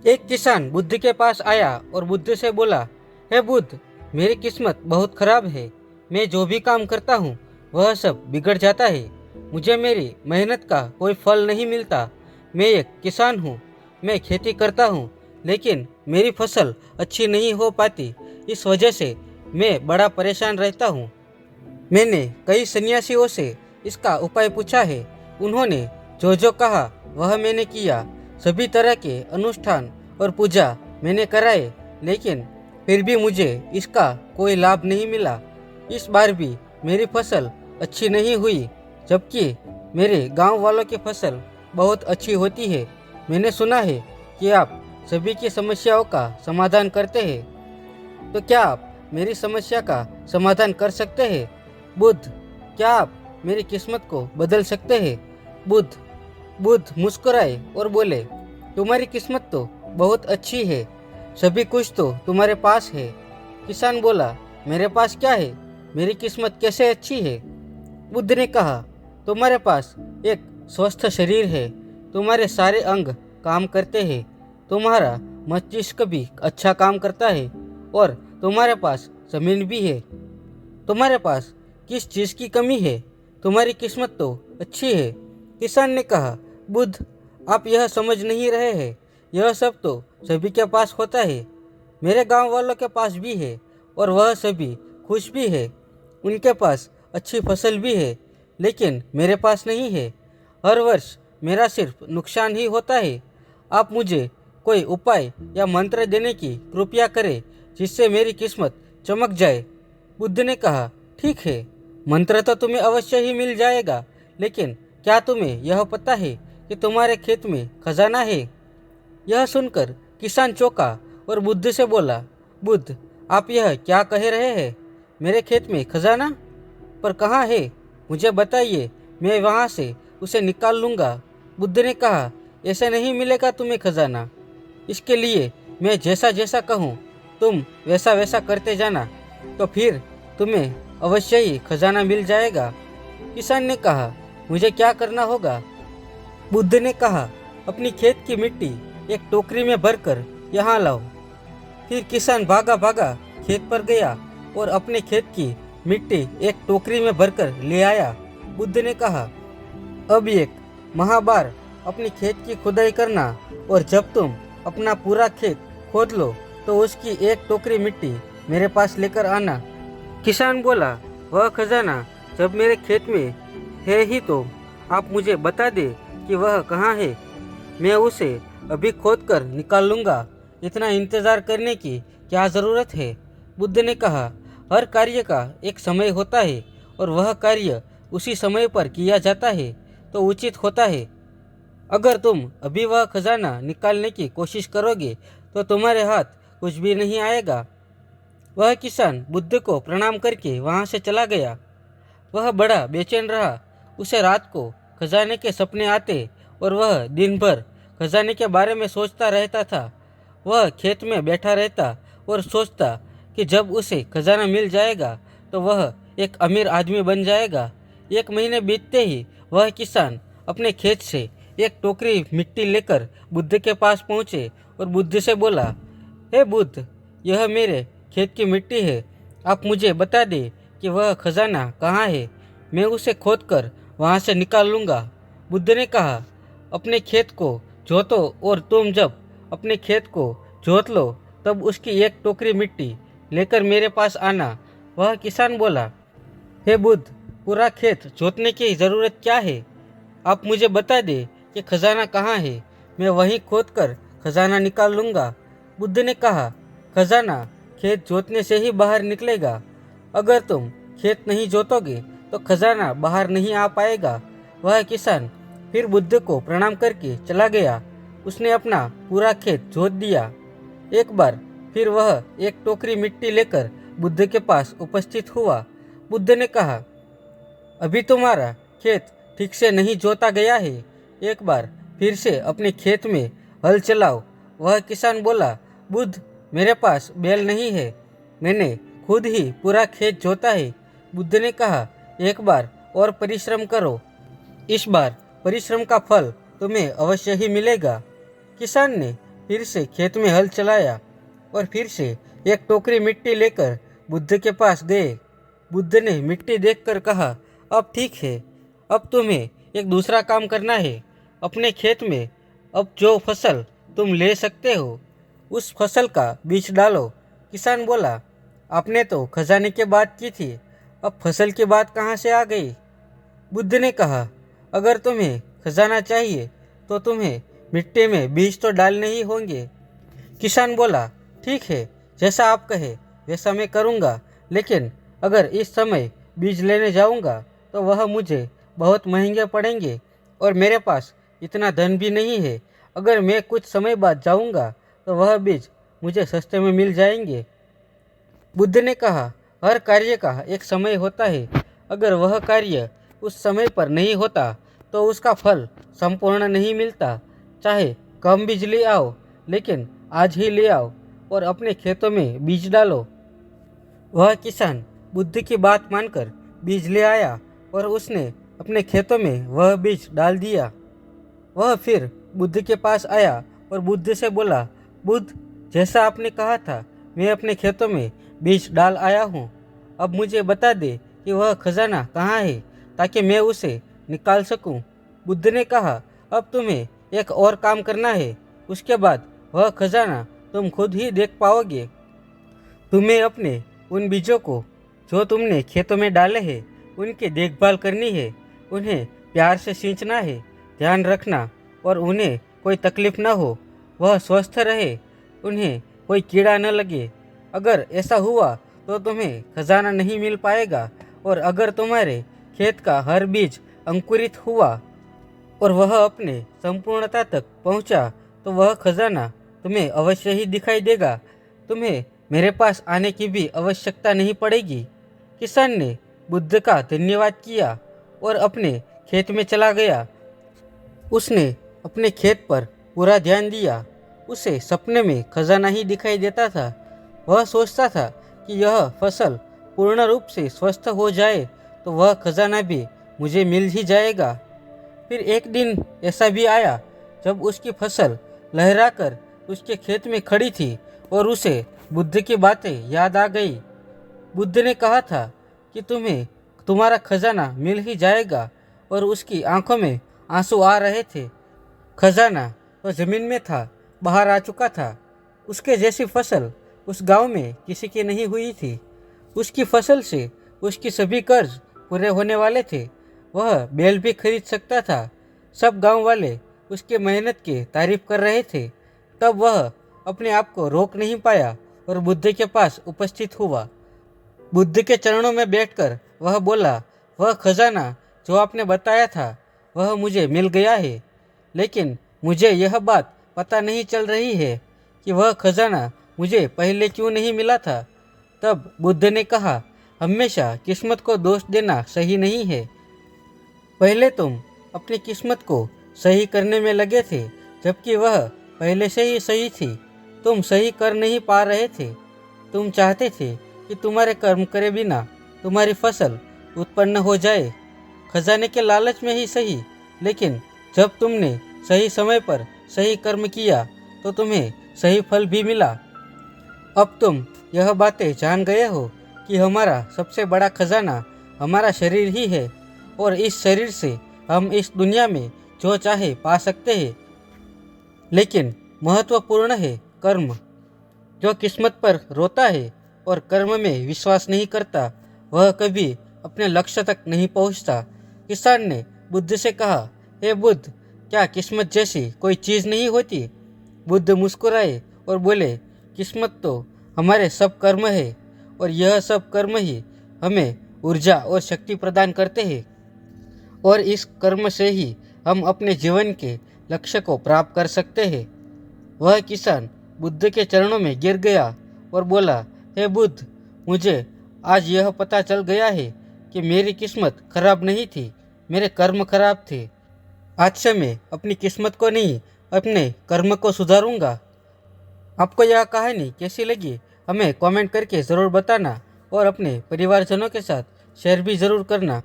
एक किसान बुद्ध के पास आया और बुद्ध से बोला, हे बुद्ध, मेरी किस्मत बहुत खराब है। मैं जो भी काम करता हूँ वह सब बिगड़ जाता है। मुझे मेरी मेहनत का कोई फल नहीं मिलता। मैं एक किसान हूँ, मैं खेती करता हूँ, लेकिन मेरी फसल अच्छी नहीं हो पाती। इस वजह से मैं बड़ा परेशान रहता हूँ। मैंने कई सन्यासियों से इसका उपाय पूछा है। उन्होंने जो जो कहा वह मैंने किया। सभी तरह के अनुष्ठान और पूजा मैंने कराए, लेकिन फिर भी मुझे इसका कोई लाभ नहीं मिला। इस बार भी मेरी फसल अच्छी नहीं हुई, जबकि मेरे गांव वालों की फसल बहुत अच्छी होती है। मैंने सुना है कि आप सभी की समस्याओं का समाधान करते हैं, तो क्या आप मेरी समस्या का समाधान कर सकते हैं? बुद्ध, क्या आप मेरी किस्मत को बदल सकते हैं? बुद्ध बुद्ध मुस्कुराए और बोले, तुम्हारी किस्मत तो बहुत अच्छी है। सभी कुछ तो तुम्हारे पास है। किसान बोला, मेरे पास क्या है? मेरी किस्मत कैसे अच्छी है? बुद्ध ने कहा, तुम्हारे पास एक स्वस्थ शरीर है, तुम्हारे सारे अंग काम करते हैं, तुम्हारा मस्तिष्क भी अच्छा काम करता है, और तुम्हारे पास जमीन भी है। तुम्हारे पास किस चीज़ की कमी है? तुम्हारी किस्मत तो अच्छी है। किसान ने कहा, बुद्ध, आप यह समझ नहीं रहे हैं। यह सब तो सभी के पास होता है। मेरे गांव वालों के पास भी है, और वह सभी खुश भी है। उनके पास अच्छी फसल भी है, लेकिन मेरे पास नहीं है। हर वर्ष मेरा सिर्फ नुकसान ही होता है। आप मुझे कोई उपाय या मंत्र देने की कृपया करें, जिससे मेरी किस्मत चमक जाए। बुद्ध ने कहा, ठीक है, मंत्र तो तुम्हें अवश्य ही मिल जाएगा, लेकिन क्या तुम्हें यह पता है कि तुम्हारे खेत में खजाना है? यह सुनकर किसान चौंका और बुद्ध से बोला, बुद्ध, आप यह क्या कह रहे हैं? मेरे खेत में खजाना? पर कहाँ है? मुझे बताइए, मैं वहाँ से उसे निकाल लूँगा। बुद्ध ने कहा, ऐसे नहीं मिलेगा तुम्हें खजाना। इसके लिए मैं जैसा जैसा कहूँ तुम वैसा वैसा करते जाना, तो फिर तुम्हें अवश्य ही खजाना मिल जाएगा। किसान ने कहा, मुझे क्या करना होगा? बुद्ध ने कहा, अपनी खेत की मिट्टी एक टोकरी में भरकर यहाँ लाओ। फिर किसान भागा भागा खेत पर गया और अपने खेत की मिट्टी एक टोकरी में भरकर ले आया। बुद्ध ने कहा, अब एक महाबार अपनी खेत की खुदाई करना, और जब तुम अपना पूरा खेत खोद लो तो उसकी एक टोकरी मिट्टी मेरे पास लेकर आना। किसान बोला, वह खजाना जब मेरे खेत में है ही तो आप मुझे बता दे कि वह कहाँ है। मैं उसे अभी खोद कर निकाल लूँगा। इतना इंतज़ार करने की क्या ज़रूरत है? बुद्ध ने कहा, हर कार्य का एक समय होता है, और वह कार्य उसी समय पर किया जाता है तो उचित होता है। अगर तुम अभी वह खजाना निकालने की कोशिश करोगे तो तुम्हारे हाथ कुछ भी नहीं आएगा। वह किसान बुद्ध को प्रणाम करके वहाँ से चला गया। वह बड़ा बेचैन रहा। उसे रात को खजाने के सपने आते और वह दिन भर खजाने के बारे में सोचता रहता था। वह खेत में बैठा रहता और सोचता कि जब उसे खजाना मिल जाएगा तो वह एक अमीर आदमी बन जाएगा। एक महीने बीतते ही वह किसान अपने खेत से एक टोकरी मिट्टी लेकर बुद्ध के पास पहुँचे और बुद्ध से बोला, हे बुद्ध, यह मेरे खेत की मिट्टी है। आप मुझे बता दें कि वह खजाना कहाँ है। मैं उसे खोद कर वहाँ से निकाल लूँगा। बुद्ध ने कहा, अपने खेत को जोतो, और तुम जब अपने खेत को जोत लो तब उसकी एक टोकरी मिट्टी लेकर मेरे पास आना। वह किसान बोला, हे बुद्ध, पूरा खेत जोतने की ज़रूरत क्या है? आप मुझे बता दें कि खजाना कहाँ है। मैं वहीं खोद कर खजाना निकाल लूँगा। बुद्ध ने कहा, खजाना खेत जोतने से ही बाहर निकलेगा। अगर तुम खेत नहीं जोतोगे तो खजाना बाहर नहीं आ पाएगा। वह किसान फिर बुद्ध को प्रणाम करके चला गया। उसने अपना पूरा खेत जोत दिया। एक बार फिर वह एक टोकरी मिट्टी लेकर बुद्ध के पास उपस्थित हुआ। बुद्ध ने कहा, अभी तुम्हारा खेत ठीक से नहीं जोता गया है। एक बार फिर से अपने खेत में हल चलाओ। वह किसान बोला, बुद्ध, मेरे पास बैल नहीं है, मैंने खुद ही पूरा खेत जोता है। बुद्ध ने कहा, एक बार और परिश्रम करो, इस बार परिश्रम का फल तुम्हें अवश्य ही मिलेगा। किसान ने फिर से खेत में हल चलाया और फिर से एक टोकरी मिट्टी लेकर बुद्ध के पास गए। बुद्ध ने मिट्टी देखकर कहा, अब ठीक है, अब तुम्हें एक दूसरा काम करना है। अपने खेत में अब जो फसल तुम ले सकते हो उस फसल का बीज डालो। किसान बोला, आपने तो खजाने की बात की थी, अब फसल की बात कहाँ से आ गई? बुद्ध ने कहा, अगर तुम्हें खजाना चाहिए तो तुम्हें मिट्टी में बीज तो डालने ही होंगे। किसान बोला, ठीक है, जैसा आप कहे वैसा मैं करूँगा, लेकिन अगर इस समय बीज लेने जाऊँगा तो वह मुझे बहुत महंगे पड़ेंगे और मेरे पास इतना धन भी नहीं है। अगर मैं कुछ समय बाद जाऊँगा तो वह बीज मुझे सस्ते में मिल जाएंगे। बुद्ध ने कहा, हर कार्य का एक समय होता है। अगर वह कार्य उस समय पर नहीं होता तो उसका फल संपूर्ण नहीं मिलता। चाहे कम बीज ले आओ, लेकिन आज ही ले आओ और अपने खेतों में बीज डालो। वह किसान बुद्ध की बात मानकर बीज ले आया और उसने अपने खेतों में वह बीज डाल दिया। वह फिर बुद्ध के पास आया और बुद्ध से बोला, बुद्ध, जैसा आपने कहा था मैं अपने खेतों में बीज डाल आया हूँ। अब मुझे बता दे कि वह खजाना कहाँ है ताकि मैं उसे निकाल सकूँ। बुद्ध ने कहा, अब तुम्हें एक और काम करना है, उसके बाद वह खजाना तुम खुद ही देख पाओगे। तुम्हें अपने उन बीजों को जो तुमने खेतों में डाले हैं उनकी देखभाल करनी है। उन्हें प्यार से सींचना है, ध्यान रखना और उन्हें कोई तकलीफ न हो, वह स्वस्थ रहे, उन्हें कोई कीड़ा न लगे। अगर ऐसा हुआ तो तुम्हें खजाना नहीं मिल पाएगा, और अगर तुम्हारे खेत का हर बीज अंकुरित हुआ और वह अपने संपूर्णता तक पहुंचा तो वह खजाना तुम्हें अवश्य ही दिखाई देगा। तुम्हें मेरे पास आने की भी आवश्यकता नहीं पड़ेगी। किसान ने बुद्ध का धन्यवाद किया और अपने खेत में चला गया। उसने अपने खेत पर पूरा ध्यान दिया। उसे सपने में खजाना ही दिखाई देता था। वह सोचता था कि यह फसल पूर्ण रूप से स्वस्थ हो जाए तो वह खजाना भी मुझे मिल ही जाएगा। फिर एक दिन ऐसा भी आया जब उसकी फसल लहराकर उसके खेत में खड़ी थी और उसे बुद्ध की बातें याद आ गई। बुद्ध ने कहा था कि तुम्हें तुम्हारा खजाना मिल ही जाएगा, और उसकी आंखों में आंसू आ रहे थे। खजाना तो जमीन में था, बाहर आ चुका था। उसके जैसी फसल उस गांव में किसी की नहीं हुई थी। उसकी फसल से उसकी सभी कर्ज पूरे होने वाले थे। वह बैल भी खरीद सकता था। सब गांव वाले उसकी मेहनत की तारीफ कर रहे थे। तब वह अपने आप को रोक नहीं पाया और बुद्ध के पास उपस्थित हुआ। बुद्ध के चरणों में बैठकर वह बोला, वह खजाना जो आपने बताया था वह मुझे मिल गया है, लेकिन मुझे यह बात पता नहीं चल रही है कि वह खजाना मुझे पहले क्यों नहीं मिला था। तब बुद्ध ने कहा, हमेशा किस्मत को दोष देना सही नहीं है। पहले तुम अपनी किस्मत को सही करने में लगे थे, जबकि वह पहले से ही सही थी। तुम सही कर नहीं पा रहे थे। तुम चाहते थे कि तुम्हारे कर्म करे बिना तुम्हारी फसल उत्पन्न हो जाए, खजाने के लालच में ही सही, लेकिन जब तुमने सही समय पर सही कर्म किया तो तुम्हें सही फल भी मिला। अब तुम यह बातें जान गए हो कि हमारा सबसे बड़ा खजाना हमारा शरीर ही है, और इस शरीर से हम इस दुनिया में जो चाहे पा सकते हैं। लेकिन महत्वपूर्ण है कर्म। जो किस्मत पर रोता है और कर्म में विश्वास नहीं करता, वह कभी अपने लक्ष्य तक नहीं पहुंचता। किसान ने बुद्ध से कहा, हे बुद्ध, क्या किस्मत जैसी कोई चीज़ नहीं होती? बुद्ध मुस्कुराए और बोले, किस्मत तो हमारे सब कर्म है, और यह सब कर्म ही हमें ऊर्जा और शक्ति प्रदान करते हैं, और इस कर्म से ही हम अपने जीवन के लक्ष्य को प्राप्त कर सकते हैं। वह किसान बुद्ध के चरणों में गिर गया और बोला, हे बुद्ध, मुझे आज यह पता चल गया है कि मेरी किस्मत खराब नहीं थी, मेरे कर्म खराब थे। आज से मैं अपनी किस्मत को नहीं, अपने कर्म को सुधारूंगा। आपको यह कहानी कैसी लगी हमें कमेंट करके ज़रूर बताना, और अपने परिवारजनों के साथ शेयर भी ज़रूर करना।